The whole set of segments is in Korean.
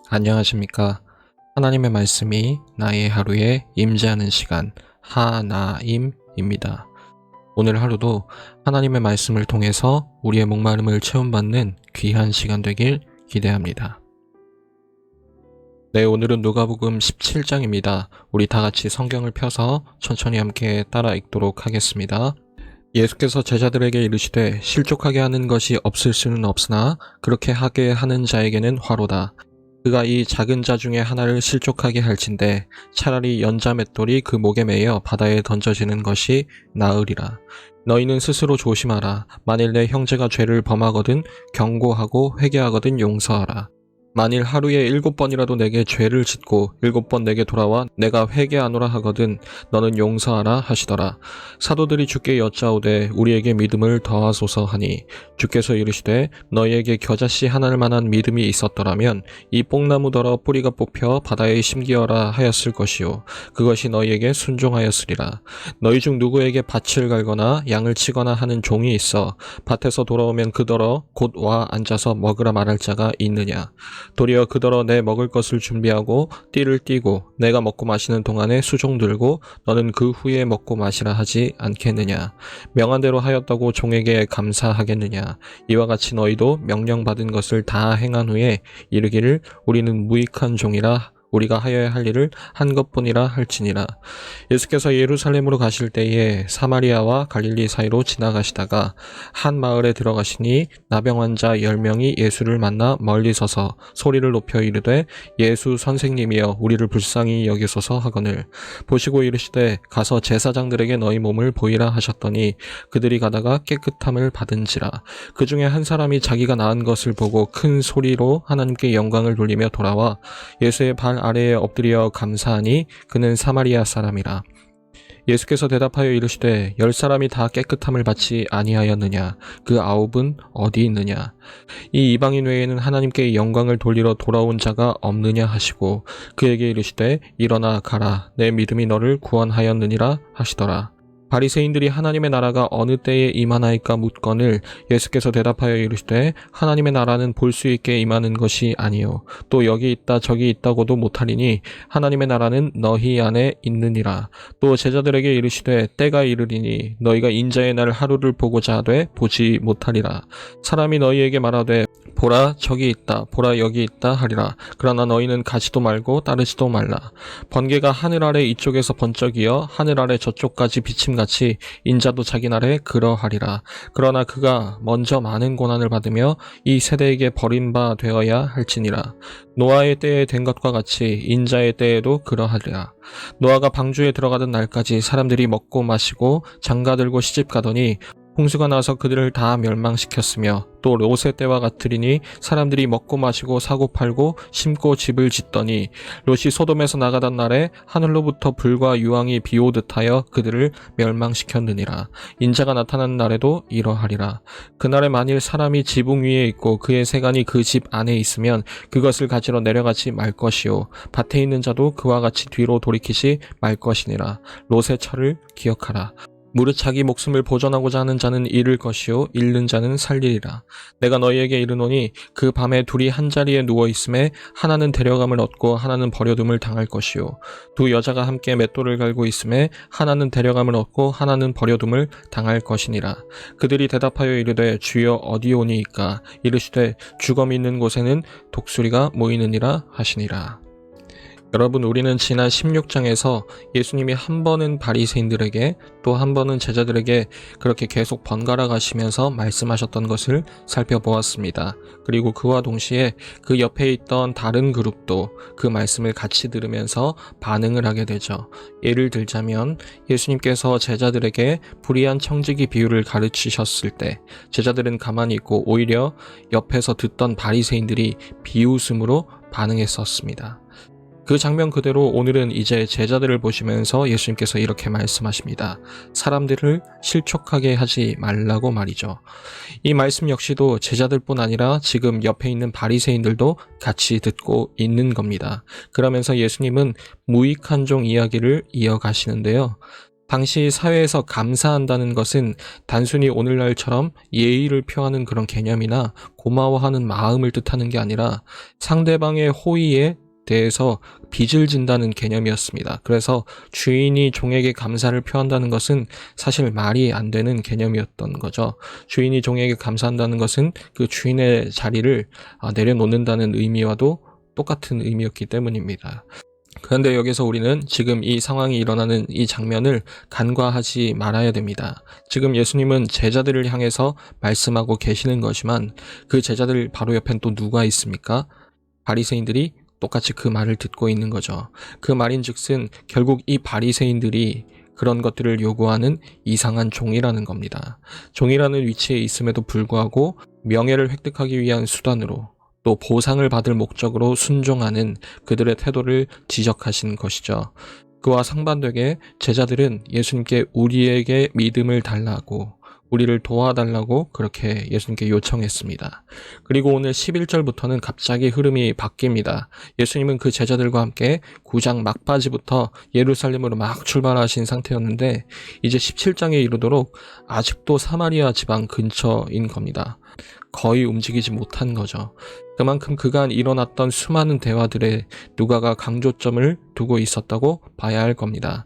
안녕하십니까. 하나님의 말씀이 나의 하루에 임재하는 시간 하나임입니다. 오늘 하루도 하나님의 말씀을 통해서 우리의 목마름을 채움받는 귀한 시간 되길 기대합니다. 네, 오늘은 누가복음 17장입니다. 우리 다 같이 성경을 펴서 천천히 함께 따라 읽도록 하겠습니다. 예수께서 제자들에게 이르시되 실족하게 하는 것이 없을 수는 없으나 그렇게 하게 하는 자에게는 화로다. 그가 이 작은 자 중에 하나를 실족하게 할진대 차라리 연자 맷돌이 그 목에 매여 바다에 던져지는 것이 나으리라. 너희는 스스로 조심하라. 만일 내 형제가 죄를 범하거든 경고하고 회개하거든 용서하라. 만일 하루에 7번이라도 내게 죄를 짓고 7번 내게 돌아와 내가 회개하노라 하거든 너는 용서하라 하시더라. 사도들이 주께 여짜오되 우리에게 믿음을 더하소서 하니 주께서 이르시되 너희에게 겨자씨 하나를 만한 믿음이 있었더라면 이 뽕나무더러 뿌리가 뽑혀 바다에 심기어라 하였을 것이요 그것이 너희에게 순종하였으리라. 너희 중 누구에게 밭을 갈거나 양을 치거나 하는 종이 있어 밭에서 돌아오면 그더러 곧 와 앉아서 먹으라 말할 자가 있느냐. 도리어 그더러 내 먹을 것을 준비하고 띠를 띠고 내가 먹고 마시는 동안에 수종 들고 너는 그 후에 먹고 마시라 하지 않겠느냐. 명한 대로 하였다고 종에게 감사하겠느냐. 이와 같이 너희도 명령받은 것을 다 행한 후에 이르기를 우리는 무익한 종이라 우리가 하여야 할 일을 한 것뿐이라 할지니라. 예수께서 예루살렘으로 가실 때에 사마리아와 갈릴리 사이로 지나가시다가 한 마을에 들어가시니 나병 환자 10명이 예수를 만나 멀리 서서 소리를 높여 이르되 예수 선생님이여 우리를 불쌍히 여기소서 하거늘 보시고 이르시되 가서 제사장들에게 너희 몸을 보이라 하셨더니 그들이 가다가 깨끗함을 받은지라. 그 중에 한 사람이 자기가 나은 것을 보고 큰 소리로 하나님께 영광을 돌리며 돌아와 예수의 발 아래에 엎드려 감사하니 그는 사마리아 사람이라. 예수께서 대답하여 이르시되 10사람이 다 깨끗함을 받지 아니하였느냐. 그 9은 어디 있느냐. 이 이방인 외에는 하나님께 영광을 돌리러 돌아온 자가 없느냐 하시고 그에게 이르시되 일어나 가라. 내 믿음이 너를 구원하였느니라 하시더라. 바리새인들이 하나님의 나라가 어느 때에 임하나이까 묻거늘 예수께서 대답하여 이르시되 하나님의 나라는 볼 수 있게 임하는 것이 아니요 또 여기 있다 저기 있다고도 못하리니 하나님의 나라는 너희 안에 있느니라. 또 제자들에게 이르시되 때가 이르리니 너희가 인자의 날 하루를 보고자 하되 보지 못하리라. 사람이 너희에게 말하되 보라 저기 있다 보라 여기 있다 하리라. 그러나 너희는 가지도 말고 따르지도 말라. 번개가 하늘 아래 이쪽에서 번쩍이어 하늘 아래 저쪽까지 비침같이 인자도 자기 날에 그러하리라. 그러나 그가 먼저 많은 고난을 받으며 이 세대에게 버림바 되어야 할지니라. 노아의 때에 된 것과 같이 인자의 때에도 그러하리라. 노아가 방주에 들어가던 날까지 사람들이 먹고 마시고 장가들고 시집가더니 홍수가 나서 그들을 다 멸망시켰으며 또 롯의 때와 같으리니 사람들이 먹고 마시고 사고 팔고 심고 집을 짓더니 롯이 소돔에서 나가던 날에 하늘로부터 불과 유황이 비오듯 하여 그들을 멸망시켰느니라. 인자가 나타나는 날에도 이러하리라. 그날에 만일 사람이 지붕 위에 있고 그의 세간이 그 집 안에 있으면 그것을 가지러 내려가지 말 것이요 밭에 있는 자도 그와 같이 뒤로 돌이키지 말 것이니라. 롯의 철을 기억하라. 무릇 자기 목숨을 보전하고자 하는 자는 잃을 것이요 잃는 자는 살리리라. 내가 너희에게 이르노니 그 밤에 둘이 한 자리에 누워 있음에 하나는 데려감을 얻고 하나는 버려둠을 당할 것이요 두 여자가 함께 맷돌을 갈고 있음에 하나는 데려감을 얻고 하나는 버려둠을 당할 것이니라. 그들이 대답하여 이르되 주여 어디오니이까. 이르시되 주검이 있는 곳에는 독수리가 모이느니라 하시니라. 여러분, 우리는 지난 16장에서 예수님이 한 번은 바리새인들에게 또 한 번은 제자들에게 그렇게 계속 번갈아 가시면서 말씀하셨던 것을 살펴보았습니다. 그리고 그와 동시에 그 옆에 있던 다른 그룹도 그 말씀을 같이 들으면서 반응을 하게 되죠. 예를 들자면 예수님께서 제자들에게 불의한 청지기 비유를 가르치셨을 때 제자들은 가만히 있고 오히려 옆에서 듣던 바리새인들이 비웃음으로 반응했었습니다. 그 장면 그대로 오늘은 이제 제자들을 보시면서 예수님께서 이렇게 말씀하십니다. 사람들을 실족하게 하지 말라고 말이죠. 이 말씀 역시도 제자들뿐 아니라 지금 옆에 있는 바리새인들도 같이 듣고 있는 겁니다. 그러면서 예수님은 무익한 종 이야기를 이어가시는데요. 당시 사회에서 감사한다는 것은 단순히 오늘날처럼 예의를 표하는 그런 개념이나 고마워하는 마음을 뜻하는 게 아니라 상대방의 호의에 대해서 빚을 진다는 개념이었습니다. 그래서 주인이 종에게 감사를 표한다는 것은 사실 말이 안 되는 개념이었던 거죠. 주인이 종에게 감사한다는 것은 그 주인의 자리를 내려놓는다는 의미와도 똑같은 의미였기 때문입니다. 그런데 여기서 우리는 지금 이 상황이 일어나는 이 장면을 간과하지 말아야 됩니다. 지금 예수님은 제자들을 향해서 말씀하고 계시는 거지만 그 제자들 바로 옆엔 또 누가 있습니까? 바리새인들이 똑같이 그 말을 듣고 있는 거죠. 그 말인즉슨 결국 이 바리새인들이 그런 것들을 요구하는 이상한 종이라는 겁니다. 종이라는 위치에 있음에도 불구하고 명예를 획득하기 위한 수단으로 또 보상을 받을 목적으로 순종하는 그들의 태도를 지적하신 것이죠. 그와 상반되게 제자들은 예수님께 우리에게 믿음을 달라고 우리를 도와달라고 그렇게 예수님께 요청했습니다. 그리고 오늘 11절부터는 갑자기 흐름이 바뀝니다. 예수님은 그 제자들과 함께 9장 막바지부터 예루살렘으로 막 출발하신 상태였는데 이제 17장에 이르도록 아직도 사마리아 지방 근처인 겁니다. 거의 움직이지 못한 거죠. 그만큼 그간 일어났던 수많은 대화들에 누가가 강조점을 두고 있었다고 봐야 할 겁니다.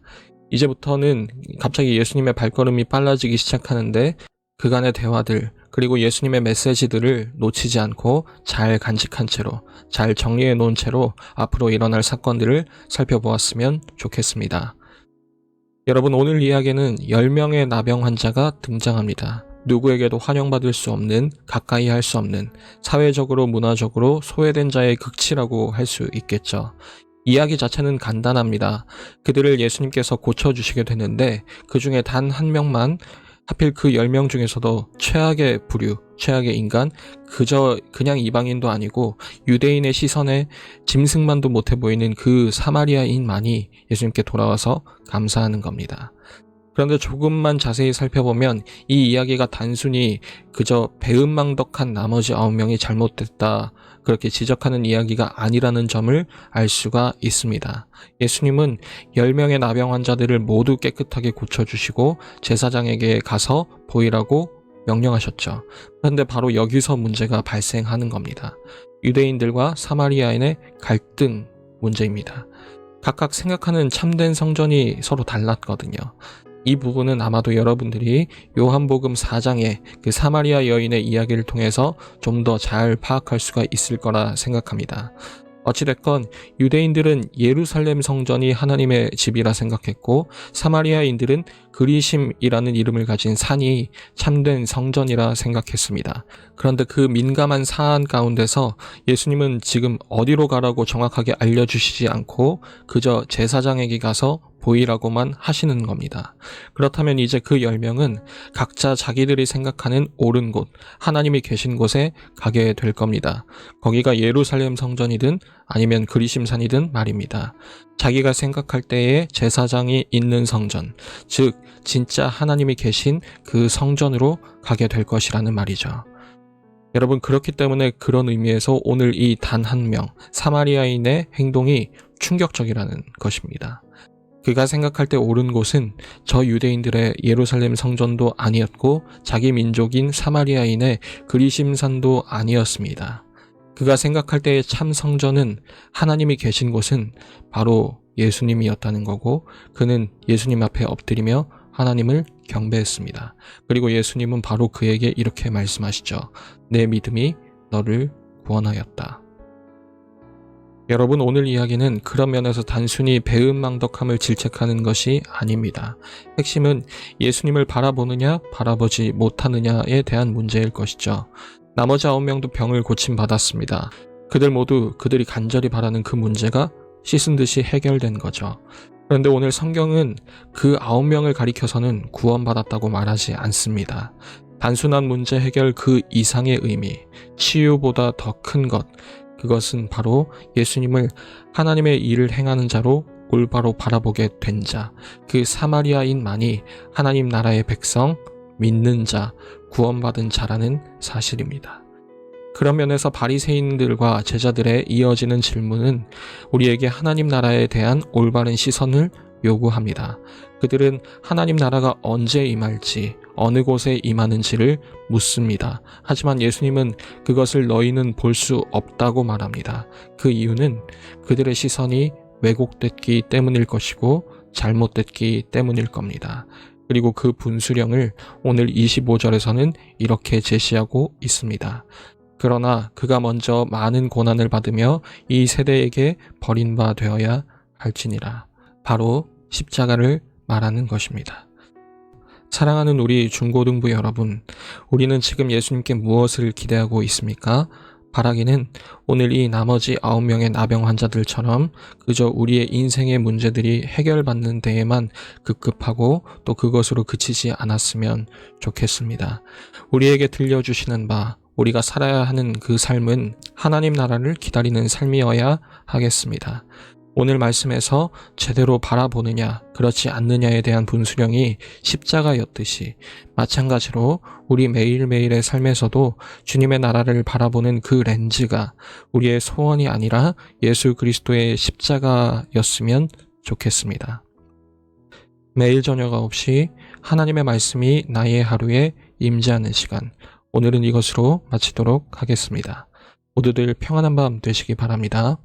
이제부터는 갑자기 예수님의 발걸음이 빨라지기 시작하는데 그간의 대화들 그리고 예수님의 메시지들을 놓치지 않고 잘 간직한 채로 잘 정리해 놓은 채로 앞으로 일어날 사건들을 살펴보았으면 좋겠습니다. 여러분, 오늘 이야기에는 10명의 나병 환자가 등장합니다. 누구에게도 환영받을 수 없는, 가까이 할 수 없는, 사회적으로 문화적으로 소외된 자의 극치라고 할 수 있겠죠. 이야기 자체는 간단합니다. 그들을 예수님께서 고쳐주시게 되는데 그 중에 단 한 명만 하필 그 10명 중에서도 최악의 부류, 최악의 인간, 그냥 이방인도 아니고 유대인의 시선에 짐승만도 못해 보이는 그 사마리아인만이 예수님께 돌아와서 감사하는 겁니다. 그런데 조금만 자세히 살펴보면 이 이야기가 단순히 그저 배은망덕한 나머지 9명이 잘못됐다 그렇게 지적하는 이야기가 아니라는 점을 알 수가 있습니다. 예수님은 10명의 나병 환자들을 모두 깨끗하게 고쳐주시고 제사장에게 가서 보이라고 명령하셨죠. 그런데 바로 여기서 문제가 발생하는 겁니다. 유대인들과 사마리아인의 갈등 문제입니다. 각각 생각하는 참된 성전이 서로 달랐거든요. 이 부분은 아마도 여러분들이 요한복음 4장의 그 사마리아 여인의 이야기를 통해서 좀 더 잘 파악할 수가 있을 거라 생각합니다. 어찌됐건 유대인들은 예루살렘 성전이 하나님의 집이라 생각했고 사마리아인들은 그리심이라는 이름을 가진 산이 참된 성전이라 생각했습니다. 그런데 그 민감한 사안 가운데서 예수님은 지금 어디로 가라고 정확하게 알려주시지 않고 그저 제사장에게 가서 보이라고만 하시는 겁니다. 그렇다면 이제 그 10명은 각자 자기들이 생각하는 옳은 곳, 하나님이 계신 곳에 가게 될 겁니다. 거기가 예루살렘 성전이든 아니면 그리심산이든 말입니다. 자기가 생각할 때에 제사장이 있는 성전, 즉 진짜 하나님이 계신 그 성전으로 가게 될 것이라는 말이죠. 여러분, 그렇기 때문에 그런 의미에서 오늘 이 단 한 명, 사마리아인의 행동이 충격적이라는 것입니다. 그가 생각할 때 옳은 곳은 저 유대인들의 예루살렘 성전도 아니었고 자기 민족인 사마리아인의 그리심산도 아니었습니다. 그가 생각할 때의 참 성전은 하나님이 계신 곳은 바로 예수님이었다는 거고 그는 예수님 앞에 엎드리며 하나님을 경배했습니다. 그리고 예수님은 바로 그에게 이렇게 말씀하시죠. 내 믿음이 너를 구원하였다. 여러분, 오늘 이야기는 그런 면에서 단순히 배은망덕함을 질책하는 것이 아닙니다. 핵심은 예수님을 바라보느냐 바라보지 못하느냐에 대한 문제일 것이죠. 나머지 9명도 병을 고침받았습니다. 그들 모두 그들이 간절히 바라는 그 문제가 씻은 듯이 해결된 거죠. 그런데 오늘 성경은 그 9명을 가리켜서는 구원받았다고 말하지 않습니다. 단순한 문제 해결 그 이상의 의미, 치유보다 더 큰 것, 그것은 바로 예수님을 하나님의 일을 행하는 자로 올바로 바라보게 된 자, 그 사마리아인만이 하나님 나라의 백성, 믿는 자, 구원받은 자라는 사실입니다. 그런 면에서 바리새인들과 제자들의 이어지는 질문은 우리에게 하나님 나라에 대한 올바른 시선을 요구합니다. 그들은 하나님 나라가 언제 임할지, 어느 곳에 임하는지를 묻습니다. 하지만 예수님은 그것을 너희는 볼 수 없다고 말합니다. 그 이유는 그들의 시선이 왜곡됐기 때문일 것이고 잘못됐기 때문일 겁니다. 그리고 그 분수령을 오늘 25절에서는 이렇게 제시하고 있습니다. 그러나 그가 먼저 많은 고난을 받으며 이 세대에게 버린 바 되어야 할지니라. 바로 십자가를 말하는 것입니다. 사랑하는 우리 중고등부 여러분, 우리는 지금 예수님께 무엇을 기대하고 있습니까? 바라기는 오늘 이 나머지 9명의 나병 환자들처럼 그저 우리의 인생의 문제들이 해결받는 데에만 급급하고 또 그것으로 그치지 않았으면 좋겠습니다. 우리에게 들려주시는 바, 우리가 살아야 하는 그 삶은 하나님 나라를 기다리는 삶이어야 하겠습니다. 오늘 말씀에서 제대로 바라보느냐 그렇지 않느냐에 대한 분수령이 십자가였듯이 마찬가지로 우리 매일매일의 삶에서도 주님의 나라를 바라보는 그 렌즈가 우리의 소원이 아니라 예수 그리스도의 십자가였으면 좋겠습니다. 매일 저녁 9시 하나님의 말씀이 나의 하루에 임재하는 시간, 오늘은 이것으로 마치도록 하겠습니다. 모두들 평안한 밤 되시기 바랍니다.